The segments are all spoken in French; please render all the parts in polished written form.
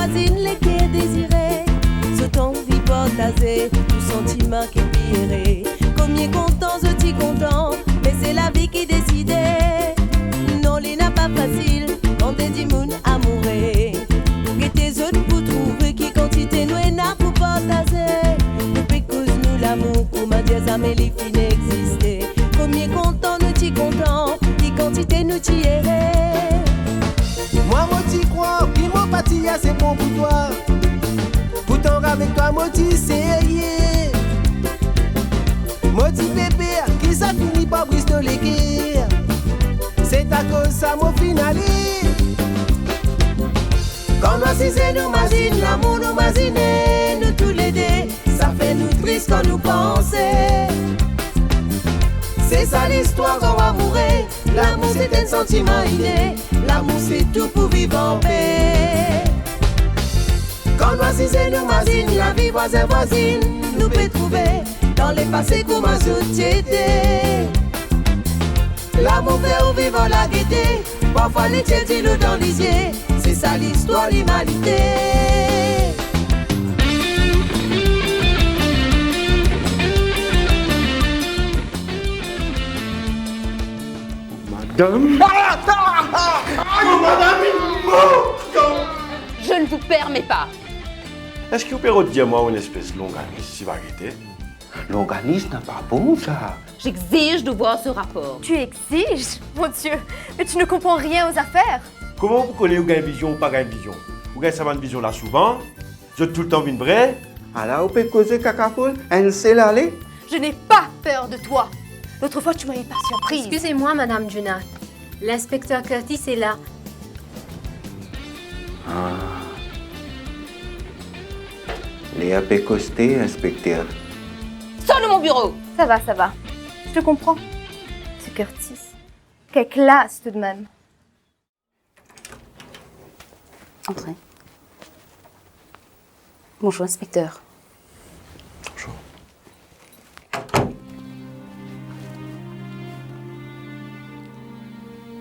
magazine, les quais désirés. Ce temps vit partagé, tout sentiment qui piré. Combien content, je dis content, mais c'est la vie qui décidait. Non, il n'a pas facile, quand des dimoun amoureux. Et tes autres pour trouver qui quantité nous n'a pour partager. Depuis que nous l'amour, pour ma dièse amélie fin exister. Combien content, nous t'y content, qui quantité nous t'y errer. Moi, t'y crois, puis mon parti, c'est bon pour toi. Pourtant, avec toi, moi, t'y sérieux. Moi, t'y bébé, qui ça finit par bristoler guerre. C'est à cause ça, mon finale. Quand nous c'est nous imagine, l'amour nous imagine, nous tous les deux. Ça fait nous triste quand nous pensons. C'est ça l'histoire qu'on va mourir. L'amour c'est un sentiment inné. L'amour c'est tout pour vivre en paix. Quand nous c'est nous imagine, la vie voisine, nous peut trouver dans les passés comme ma société. L'amour fait ou vivre la gaieté. Parfois les tiens dit dans les yeux. C'est ça l'histoire de l'humanité. Madame. Madame, Je ne vous permets pas. est-ce que vous pouvez redire moi une espèce de longaniste si vous arrêtez? L'organisme n'est pas bon, ça. J'exige de voir ce rapport. Tu exiges? Mon Dieu, mais tu ne comprends rien aux affaires. Comment vous connaissez vous avez une vision ou pas une vision? Vous avez une vision là souvent, vous êtes tout le temps une vraie. Alors, on peut causer cacapoule, elle sait aller. Je n'ai pas peur de toi. L'autre fois, tu m'as eu par surprise. Excusez-moi, Madame Junat. L'inspecteur Curtis est là. Léa Pécosté, inspecteur. Sors de mon bureau. Ça va, ça va. Je te comprends. C'est Curtis. Quelle classe tout de même. Entrez. Bonjour, inspecteur. Bonjour.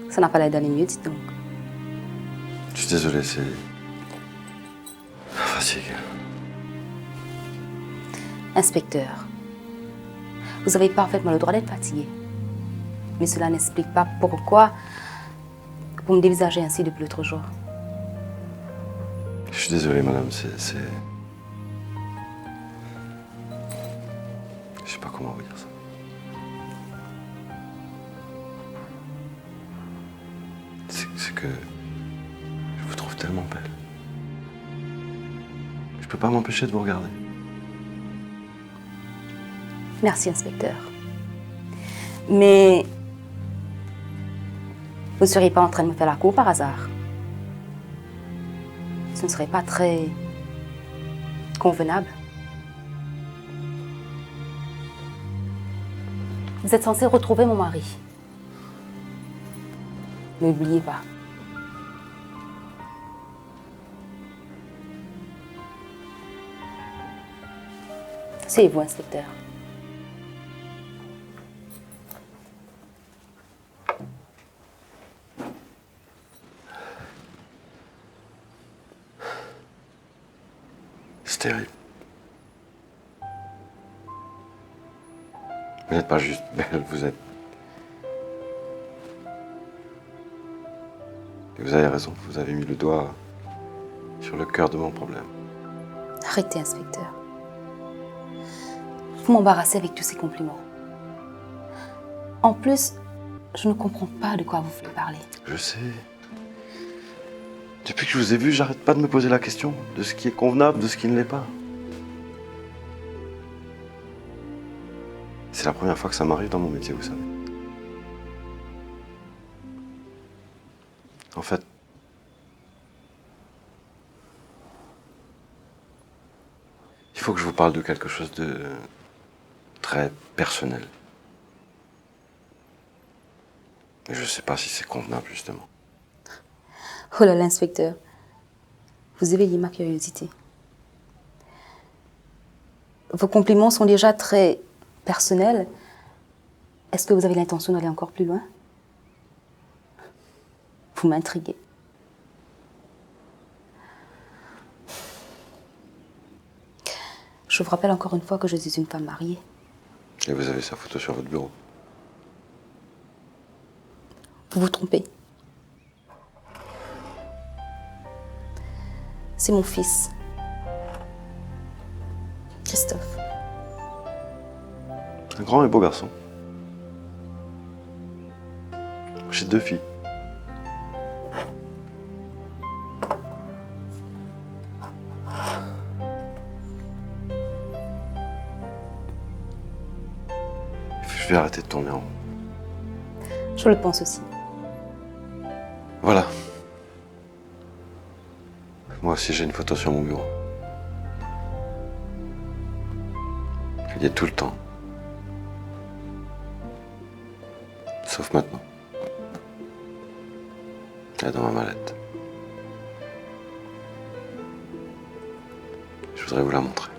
Ça n'a pas l'air d'aller mieux, dites donc. Je suis désolé, c'est fatigue. Inspecteur, vous avez parfaitement le droit d'être fatigué. Mais cela n'explique pas pourquoi vous me dévisagez ainsi depuis l'autre jour. Je suis désolé, madame, c'est... Je sais pas comment vous dire ça. C'est que... Je vous trouve tellement belle. Je peux pas m'empêcher de vous regarder. Merci, inspecteur. Mais vous ne seriez pas en train de me faire la cour par hasard? Ce ne serait pas très convenable. Vous êtes censé retrouver mon mari. N'oubliez pas. C'est vous, inspecteur. C'est terrible. Vous n'êtes pas juste belle, vous êtes... Et vous avez raison, vous avez mis le doigt sur le cœur de mon problème. Arrêtez, inspecteur. Vous m'embarrassez avec tous ces compliments. En plus, je ne comprends pas de quoi vous voulez parler. Je sais. Depuis que je vous ai vu, j'arrête pas de me poser la question de ce qui est convenable, de ce qui ne l'est pas. C'est la première fois que ça m'arrive dans mon métier, vous savez. En fait, il faut que je vous parle de quelque chose de très personnel. Et je sais pas si c'est convenable, justement. Oh là là, inspecteur. Vous éveillez ma curiosité. Vos compliments sont déjà très personnels. Est-ce que vous avez l'intention d'aller encore plus loin? Vous m'intriguez. Je vous rappelle encore une fois que je suis une femme mariée. Et vous avez sa photo sur votre bureau. Vous vous trompez. C'est mon fils. Christophe. Un grand et beau garçon. J'ai 2 filles. Je vais arrêter de tourner en rond. Je le pense aussi. Voilà. Moi aussi, j'ai une photo sur mon bureau. Elle y est tout le temps. Sauf maintenant. Elle est dans ma mallette. Je voudrais vous la montrer.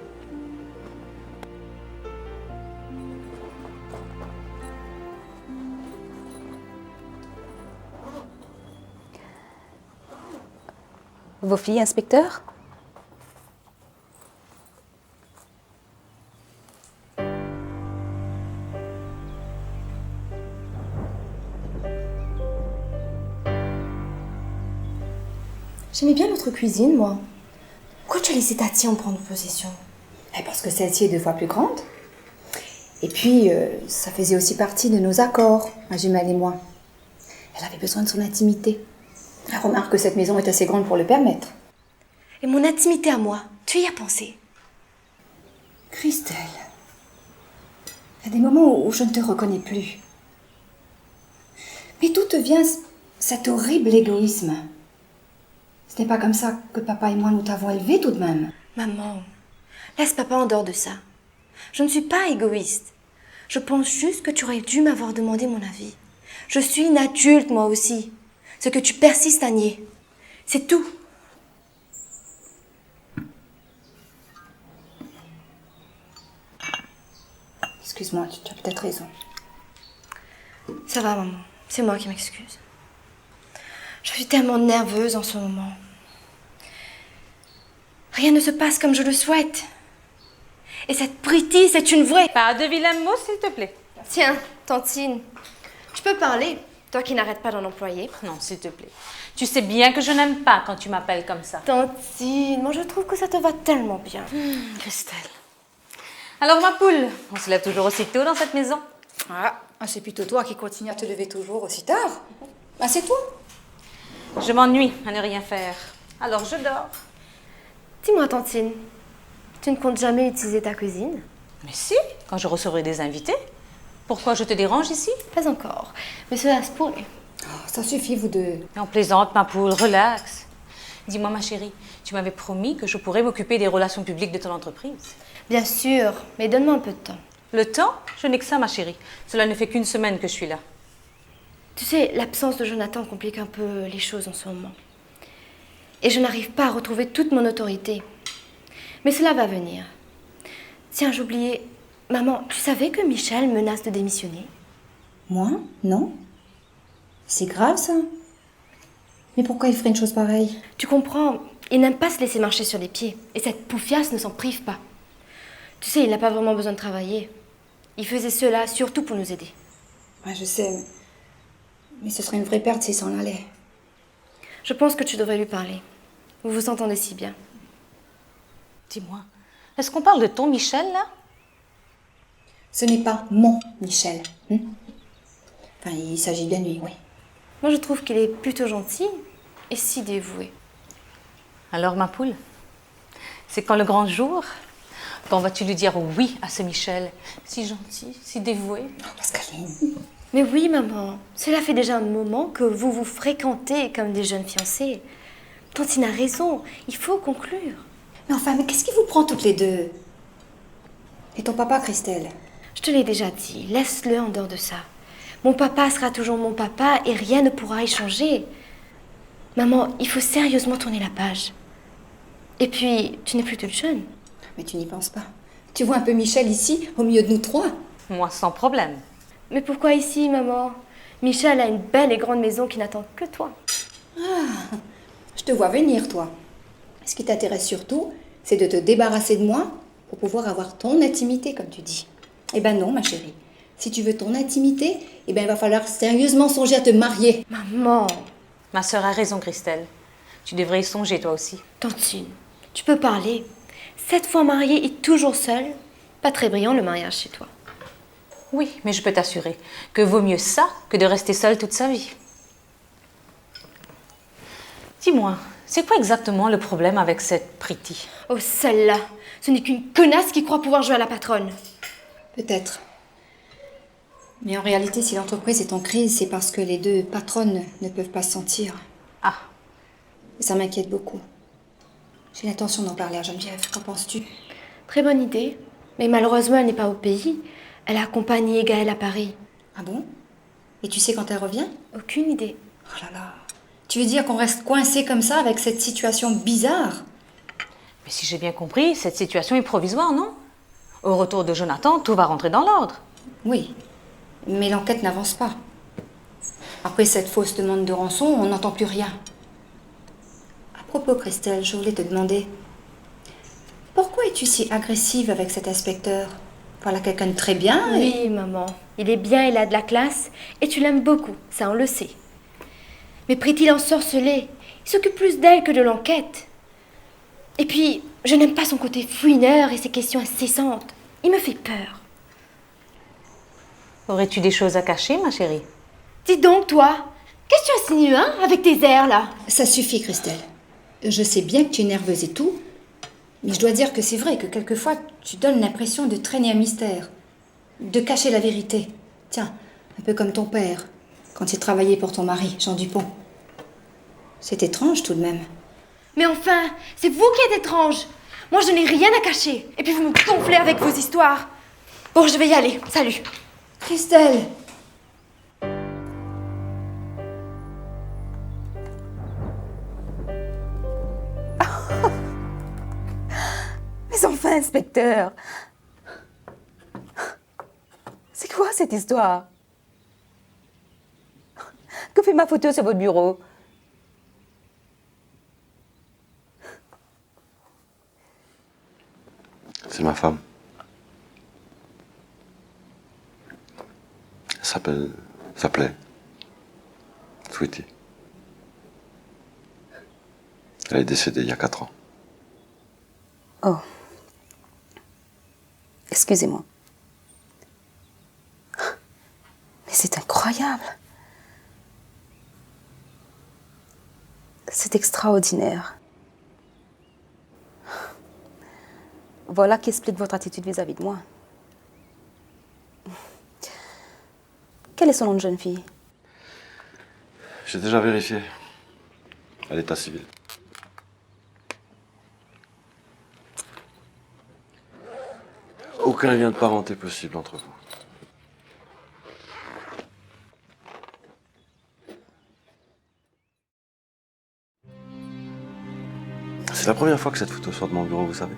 Vos filles, inspecteur? J'aimais bien notre cuisine, moi. Pourquoi tu as laissé ta tia en prendre possession? Parce que celle-ci est 2 fois plus grande. Et puis, ça faisait aussi partie de nos accords, ma jumelle et moi. Elle avait besoin de son intimité. Elle remarque que cette maison est assez grande pour le permettre. Et mon intimité à moi, tu y as pensé? Christelle, il y a des moments où je ne te reconnais plus. Mais d'où te vient cet horrible égoïsme? Ce n'est pas comme ça que papa et moi nous t'avons élevé tout de même. Maman, laisse papa en dehors de ça. Je ne suis pas égoïste. Je pense juste que tu aurais dû m'avoir demandé mon avis. Je suis une adulte, moi aussi. Ce que tu persistes à nier. C'est tout. Excuse-moi, tu as peut-être raison. Ça va, maman. C'est moi qui m'excuse. Je suis tellement nerveuse en ce moment. Rien ne se passe comme je le souhaite. Et cette Pretty, c'est une vraie... Pas de vilains mots, s'il te plaît. Tiens, Tantine, tu peux parler, toi qui n'arrêtes pas d'en employer. Non, s'il te plaît. Tu sais bien que je n'aime pas quand tu m'appelles comme ça. Tantine, moi je trouve que ça te va tellement bien. Christelle. Alors, ma poule, on se lève toujours aussi tôt dans cette maison? Ah, c'est plutôt toi qui continues à te lever toujours aussi tard. Ah, c'est toi. Je m'ennuie à ne rien faire. Alors, je dors. Dis-moi, Tantine, tu ne comptes jamais utiliser ta cuisine? Mais si, quand je recevrai des invités. Pourquoi je te dérange ici? Pas encore, mais cela se pourrait. Oh, ça suffit, vous deux. On plaisante, ma poule, relax. Dis-moi, ma chérie, tu m'avais promis que je pourrais m'occuper des relations publiques de ton entreprise. Bien sûr, mais donne-moi un peu de temps. Le temps? Je n'ai que ça, ma chérie. Cela ne fait qu'une semaine que je suis là. Tu sais, l'absence de Jonathan complique un peu les choses en ce moment. Et je n'arrive pas à retrouver toute mon autorité. Mais cela va venir. Tiens, j'oubliais. Maman, tu savais que Michel menace de démissionner? Moi? Non. C'est grave, ça. Mais pourquoi il ferait une chose pareille? Tu comprends, il n'aime pas se laisser marcher sur les pieds. Et cette poufiasse ne s'en prive pas. Tu sais, il n'a pas vraiment besoin de travailler. Il faisait cela surtout pour nous aider. Ouais, je sais. Mais ce serait une vraie perte s'il s'en allait. Je pense que tu devrais lui parler. Vous vous entendez si bien. Dis-moi, est-ce qu'on parle de ton Michel, là? Ce n'est pas mon Michel. Enfin, il s'agit bien de lui, oui. Moi, je trouve qu'il est plutôt gentil et si dévoué. Alors, ma poule, c'est quand le grand jour? Quand vas-tu lui dire oui à ce Michel? Si gentil, si dévoué. Oh, Pascaline. Mais oui, maman. Cela fait déjà un moment que vous vous fréquentez comme des jeunes fiancés. Tantine a raison. Il faut conclure. Mais enfin, mais qu'est-ce qui vous prend toutes les deux? Et ton papa, Christelle? Je te l'ai déjà dit. Laisse-le en dehors de ça. Mon papa sera toujours mon papa et rien ne pourra y changer. Maman, il faut sérieusement tourner la page. Et puis, tu n'es plus toute jeune. Mais tu n'y penses pas. Tu vois un peu Michel ici, au milieu de nous trois? Moi, sans problème. Mais pourquoi ici, maman? Michel a une belle et grande maison qui n'attend que toi. Ah, je te vois venir, toi. Ce qui t'intéresse surtout, c'est de te débarrasser de moi pour pouvoir avoir ton intimité, comme tu dis. Eh ben non, ma chérie. Si tu veux ton intimité, eh ben il va falloir sérieusement songer à te marier. Maman. Ma sœur a raison, Christelle. Tu devrais y songer, toi aussi. Tantine, tu peux parler. 7 fois mariée et toujours seule. Pas très brillant le mariage chez toi. Oui, mais je peux t'assurer que vaut mieux ça que de rester seule toute sa vie. Dis-moi, c'est quoi exactement le problème avec cette Priti? Oh, celle-là, ce n'est qu'une connasse qui croit pouvoir jouer à la patronne. Peut-être. Mais en réalité, si l'entreprise est en crise, c'est parce que les deux patronnes ne peuvent pas se sentir. Ah. Et ça m'inquiète beaucoup. J'ai l'intention d'en parler à Geneviève. Qu'en penses-tu? Très bonne idée. Mais malheureusement, elle n'est pas au pays. Elle a accompagné Gaëlle à Paris. Ah bon? Et tu sais quand elle revient? Aucune idée. Oh là là. Tu veux dire qu'on reste coincé comme ça avec cette situation bizarre? Mais si j'ai bien compris, cette situation est provisoire, non? Au retour de Jonathan, tout va rentrer dans l'ordre. Oui, mais l'enquête n'avance pas. Après cette fausse demande de rançon, on n'entend plus rien. À propos, Christelle, je voulais te demander, pourquoi es-tu si agressive avec cet inspecteur? Voilà quelqu'un de très bien et... Oui, maman. Il est bien, il a de la classe. Et tu l'aimes beaucoup, ça on le sait. Mais Priti l'ensorcelé. Il s'occupe plus d'elle que de l'enquête. Et puis, je n'aime pas son côté fouineur et ses questions incessantes. Il me fait peur. Aurais-tu des choses à cacher, ma chérie? Dis donc, toi, qu'est-ce que tu insinues, hein, avec tes airs, là? Ça suffit, Christelle. Je sais bien que tu es nerveuse et tout, mais je dois dire que c'est vrai que quelquefois, tu donnes l'impression de traîner un mystère, de cacher la vérité. Tiens, un peu comme ton père, quand il travaillait pour ton mari, Jean Dupont. C'est étrange tout de même. Mais enfin, c'est vous qui êtes étrange. Moi, je n'ai rien à cacher. Et puis, vous me gonflez avec vos histoires. Bon, je vais y aller. Salut. Christelle! Mais enfin, inspecteur! C'est quoi cette histoire? Que fait ma photo sur votre bureau? C'est ma femme. Elle s'appelait Sweetie. Elle est décédée il y a 4 ans. Oh. Excusez-moi. Mais c'est incroyable. C'est extraordinaire. Voilà qui explique votre attitude vis-à-vis de moi. Quel est son nom de jeune fille? J'ai déjà vérifié. À l'état civil. Aucun lien de parenté possible entre vous. C'est la première fois que cette photo sort de mon bureau, vous savez.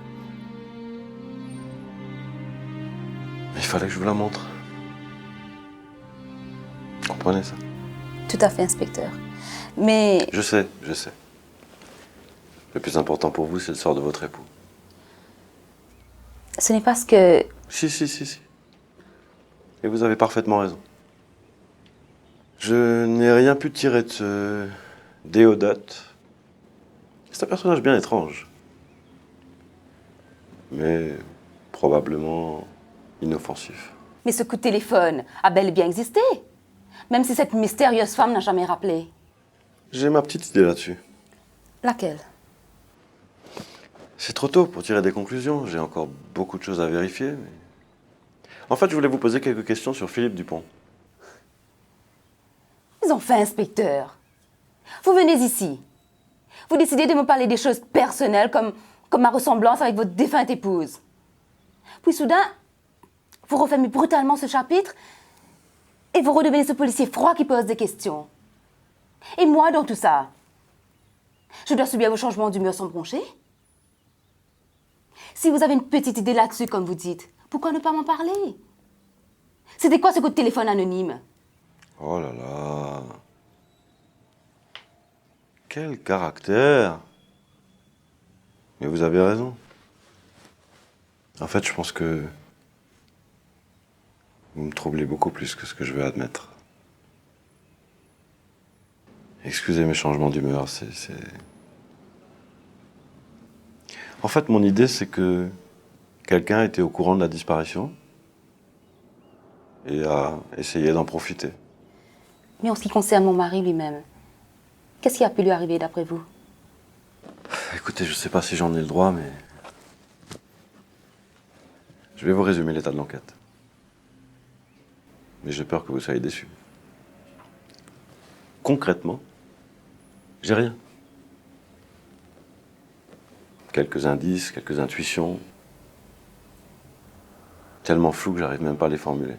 Il fallait que je vous la montre. Vous comprenez ça? Tout à fait, inspecteur. Mais... Je sais. Le plus important pour vous, c'est le sort de votre époux. ce n'est pas ce que... Si. Et vous avez parfaitement raison. Je n'ai rien pu tirer de ce Déodote. C'est un personnage bien étrange. Mais probablement inoffensif. Mais ce coup de téléphone a bel et bien existé. Même si cette mystérieuse femme n'a jamais rappelé. J'ai ma petite idée là-dessus. Laquelle? C'est trop tôt pour tirer des conclusions. J'ai encore beaucoup de choses à vérifier. Mais... En fait, je voulais vous poser quelques questions sur Philippe Dupont. Mais enfin, inspecteur, vous venez ici. Vous décidez de me parler des choses personnelles comme ma ressemblance avec votre défunte épouse. Puis soudain, vous refermez brutalement ce chapitre et vous redevenez ce policier froid qui pose des questions. Et moi, dans tout ça, je dois subir vos changements d'humeur sans broncher? Si vous avez une petite idée là-dessus, comme vous dites, pourquoi ne pas m'en parler? C'était quoi ce coup de téléphone anonyme? Oh là là. Quel caractère. Mais vous avez raison. En fait, je pense que vous me troublez beaucoup plus que ce que je veux admettre. Excusez mes changements d'humeur, En fait, mon idée, c'est que quelqu'un était au courant de la disparition et a essayé d'en profiter. Mais en ce qui concerne mon mari lui-même, qu'est-ce qui a pu lui arriver d'après vous? Écoutez, je ne sais pas si j'en ai le droit, mais... Je vais vous résumer l'état de l'enquête. Mais j'ai peur que vous soyez déçus. Concrètement, j'ai rien. Quelques indices, quelques intuitions. Tellement flou que j'arrive même pas à les formuler.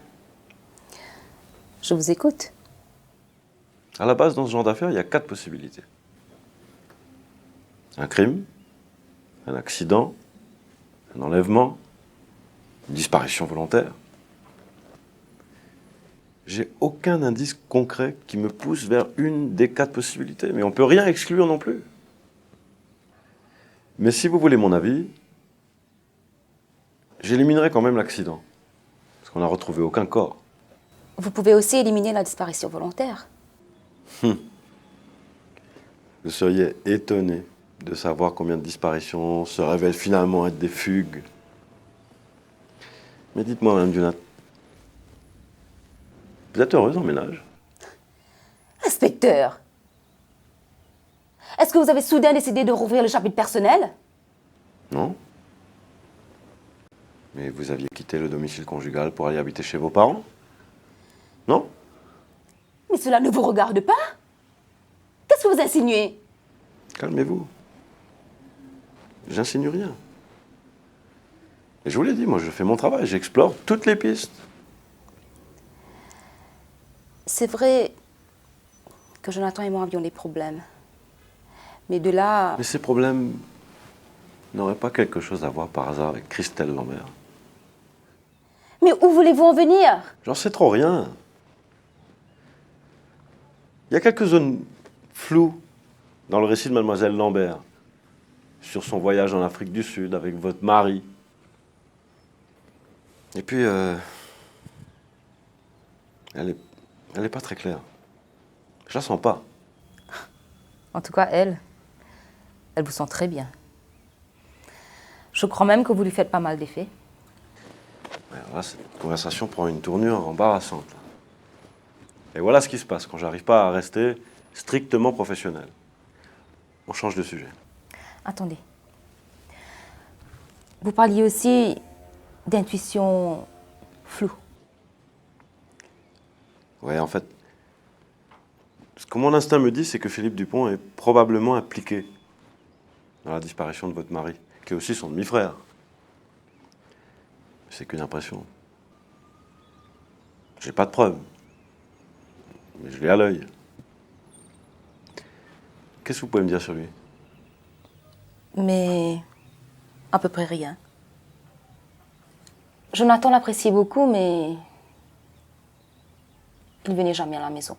Je vous écoute. À la base, dans ce genre d'affaires, il y a 4 possibilités. Un crime, un accident, un enlèvement, une disparition volontaire. J'ai aucun indice concret qui me pousse vers une des 4 possibilités, mais on ne peut rien exclure non plus. Mais si vous voulez mon avis, j'éliminerai quand même l'accident, parce qu'on n'a retrouvé aucun corps. Vous pouvez aussi éliminer la disparition volontaire. Vous seriez étonné de savoir combien de disparitions se révèlent finalement être des fugues. Mais dites-moi, Mme Dunat, vous êtes heureuse en ménage? Inspecteur, est-ce que vous avez soudain décidé de rouvrir le chapitre personnel? Non. Mais vous aviez quitté le domicile conjugal pour aller habiter chez vos parents? Non? Mais cela ne vous regarde pas? Qu'est-ce que vous insinuez? Calmez-vous. J'insinue rien. Et je vous l'ai dit, moi je fais mon travail, j'explore toutes les pistes. C'est vrai que Jonathan et moi avions des problèmes. Mais de là... Mais ces problèmes n'auraient pas quelque chose à voir par hasard avec Christelle Lambert? Mais où voulez-vous en venir? J'en sais trop rien. Il y a quelques zones floues dans le récit de Mademoiselle Lambert, sur son voyage en Afrique du Sud avec votre mari. Et puis, elle est pas très claire. Je la sens pas. En tout cas, elle vous sent très bien. Je crois même que vous lui faites pas mal d'effets. Alors là, cette conversation prend une tournure embarrassante. Et voilà ce qui se passe quand j'arrive pas à rester strictement professionnel. On change de sujet. Attendez. Vous parliez aussi d'intuition floue. Ouais, en fait, ce que mon instinct me dit, c'est que Philippe Dupont est probablement impliqué dans la disparition de votre mari, qui est aussi son demi-frère. C'est qu'une impression. J'ai pas de preuves, mais je l'ai à l'œil. Qu'est-ce que vous pouvez me dire sur lui? Mais à peu près rien. Jonathan l'appréciait beaucoup, mais il ne venait jamais à la maison.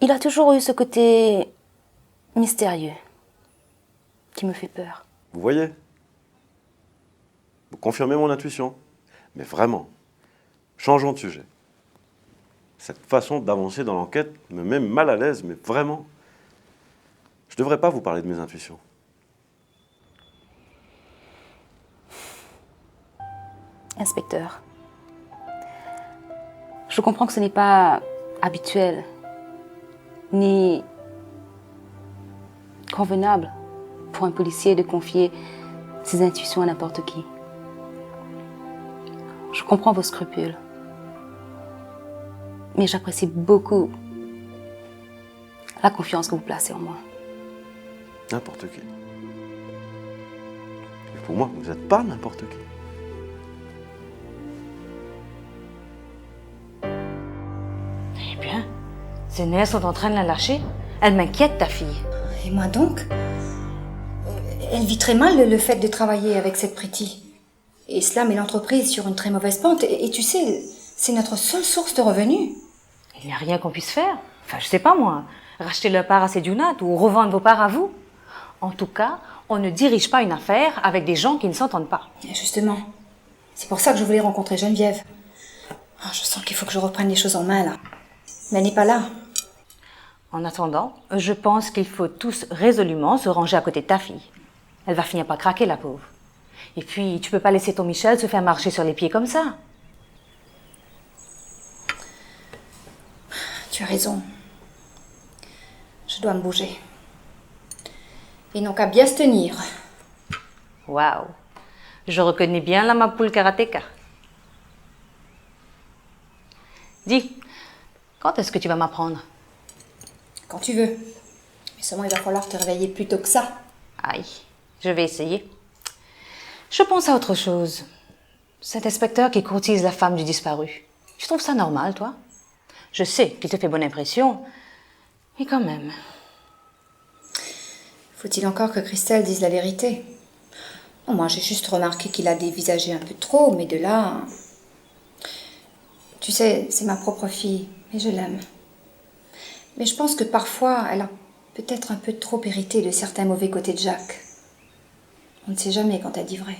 Il a toujours eu ce côté mystérieux qui me fait peur. Vous voyez? Vous confirmez mon intuition. Mais vraiment, changeons de sujet. Cette façon d'avancer dans l'enquête me met mal à l'aise, mais vraiment. Je ne devrais pas vous parler de mes intuitions. Inspecteur, je comprends que ce n'est pas habituel, ni convenable pour un policier de confier ses intuitions à n'importe qui. Je comprends vos scrupules, mais j'apprécie beaucoup la confiance que vous placez en moi. N'importe qui. Et pour moi, vous n'êtes pas n'importe qui. Eh bien, ces nerfs sont en train de la lâcher. Elle m'inquiète, ta fille. Et moi donc? Elle vit très mal le fait de travailler avec cette Pretty. Et cela met l'entreprise sur une très mauvaise pente. Et tu sais, c'est notre seule source de revenus. Il n'y a rien qu'on puisse faire. Enfin, je sais pas moi. Racheter leur part à ces Dunat ou revendre vos parts à vous. En tout cas, On ne dirige pas une affaire avec des gens qui ne s'entendent pas. Et justement, c'est pour ça que je voulais rencontrer Geneviève. Oh, je sens qu'il faut que je reprenne les choses en main, là. Mais elle n'est pas là. En attendant, je pense qu'il faut tous résolument se ranger à côté de ta fille. Elle va finir par craquer, la pauvre. Et puis, tu peux pas laisser ton Michel se faire marcher sur les pieds comme ça. Tu as raison. Je dois me bouger. Ils n'ont qu'à bien se tenir. Waouh! Je reconnais bien la Mapoule karatéka. Dis, quand est-ce que tu vas m'apprendre? Quand tu veux. Mais seulement il va falloir te réveiller plus tôt que ça. Aïe, je vais essayer. Je pense à autre chose. Cet inspecteur qui courtise la femme du disparu. Tu trouves ça normal, toi? Je sais qu'il te fait bonne impression, mais quand même. Faut-il encore que Christelle dise la vérité? Non, moi, j'ai juste remarqué qu'il a dévisagé un peu trop, mais de là... Tu sais, c'est ma propre fille, et je l'aime. Mais je pense que parfois, elle a peut-être un peu trop hérité de certains mauvais côtés de Jacques. On ne sait jamais quand elle dit vrai.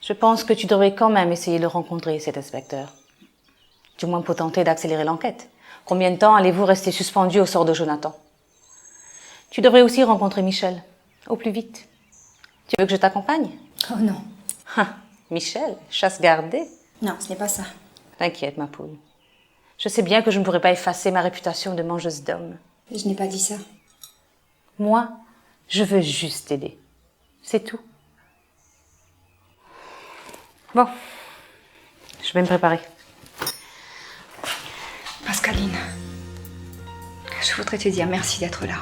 Je pense que tu devrais quand même essayer de rencontrer cet inspecteur. Du moins pour tenter d'accélérer l'enquête. Combien de temps allez-vous rester suspendu au sort de Jonathan? Tu devrais aussi rencontrer Michel, au plus vite. Tu veux que je t'accompagne? Oh non. Ah, Michel, chasse gardée? Non, ce n'est pas ça. T'inquiète, ma poule. Je sais bien que je ne pourrai pas effacer ma réputation de mangeuse d'hommes. Je n'ai pas dit ça. Moi, je veux juste t'aider. C'est tout. Bon, je vais me préparer. Pascaline, je voudrais te dire merci d'être là.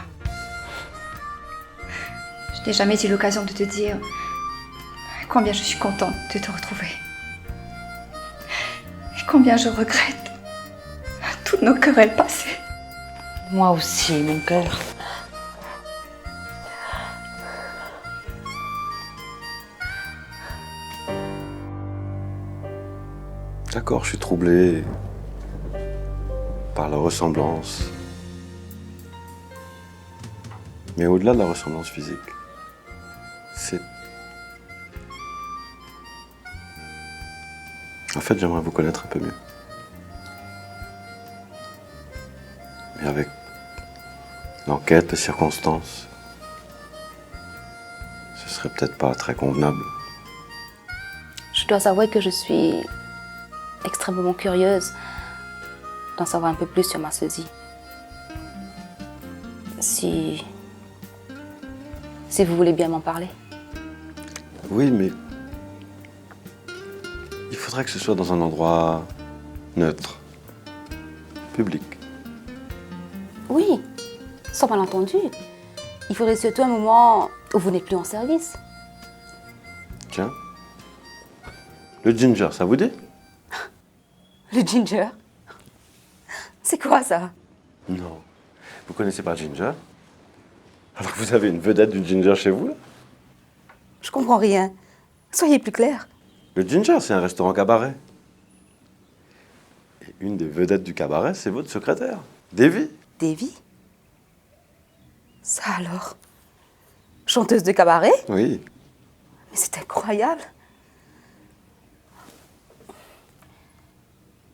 Je n'ai jamais eu l'occasion de te dire combien je suis contente de te retrouver. Et combien je regrette toutes nos querelles passées. Moi aussi, mon cœur. D'accord, je suis troublé par la ressemblance. Mais au-delà de la ressemblance physique, c'est... En fait, j'aimerais vous connaître un peu mieux. Mais avec l'enquête, les circonstances, ce serait peut-être pas très convenable. Je dois avouer que je suis extrêmement curieuse d'en savoir un peu plus sur ma sosie. Si vous voulez bien m'en parler. Oui, mais il faudrait que ce soit dans un endroit neutre, public. Oui, sans malentendu. Il faudrait surtout un moment où vous n'êtes plus en service. Tiens, le ginger, ça vous dit? Le ginger? C'est quoi ça? Non. Vous connaissez pas Ginger? Alors que vous avez une vedette du ginger chez vous, là? Je comprends rien. Soyez plus clair. Le Ginger, c'est un restaurant cabaret. Et une des vedettes du cabaret, c'est votre secrétaire, Davy. Davy? Ça alors? Chanteuse de cabaret? Oui. Mais c'est incroyable.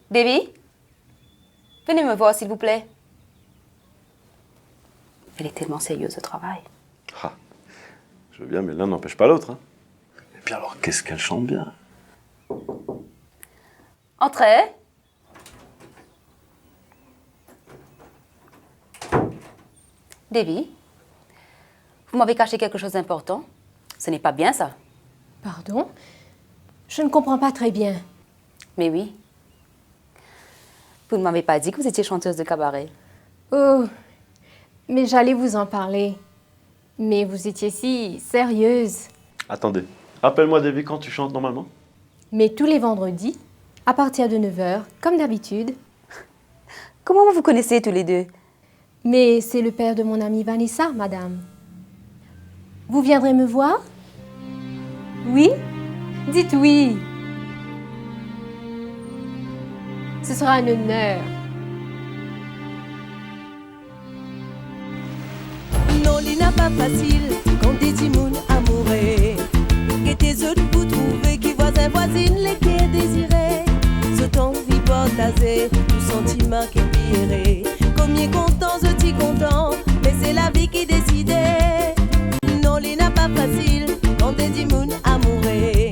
Davy? Venez me voir, s'il vous plaît. Elle est tellement sérieuse au travail. Ah, je veux bien, mais l'un n'empêche pas l'autre. Hein. Et puis alors, qu'est-ce qu'elle chante bien? Entrez. Davy, vous m'avez caché quelque chose d'important. Ce n'est pas bien, ça. Pardon? Je ne comprends pas très bien. Mais oui. Vous ne m'avez pas dit que vous étiez chanteuse de cabaret. Oh, mais j'allais vous en parler. Mais vous étiez si sérieuse. Attendez, rappelle-moi, Davy, quand tu chantes normalement? Mais tous les vendredis, à partir de 9h, comme d'habitude. Comment vous connaissez tous les deux? Mais c'est le père de mon amie Vanessa, madame. Vous viendrez me voir? Oui? Dites oui. Ce sera un honneur. Non, il n'a pas facile. on dit Timoun amoureux. Que tes autres pour trouver qui voisin voisine les qui est désiré. Ce ton vie partagé, tout sentiment qui est piré. Combien content, je t'y content, mais c'est la vie qui décidait. Non, les n'a pas facile, on dit Timoun amoureux.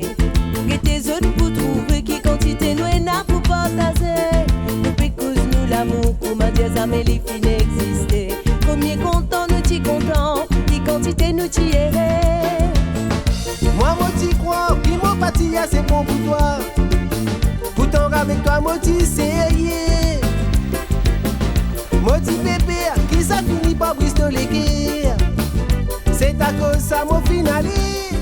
Que tes autres pour trouver qui quantité nous et n'a pour partager. Nous pécouze nous l'amour, pour ma dièse amélie qui n'existait. Combien content, nous t'y content, qui quantité nous t'y errait. Moi, moi t'y crois, qui mon parti c'est bon pour toi. Pourtant avec toi, moi t'y sais. Moi t'y bébé, qui ça finit par briser les guerres. C'est à cause ça, mon finaliste.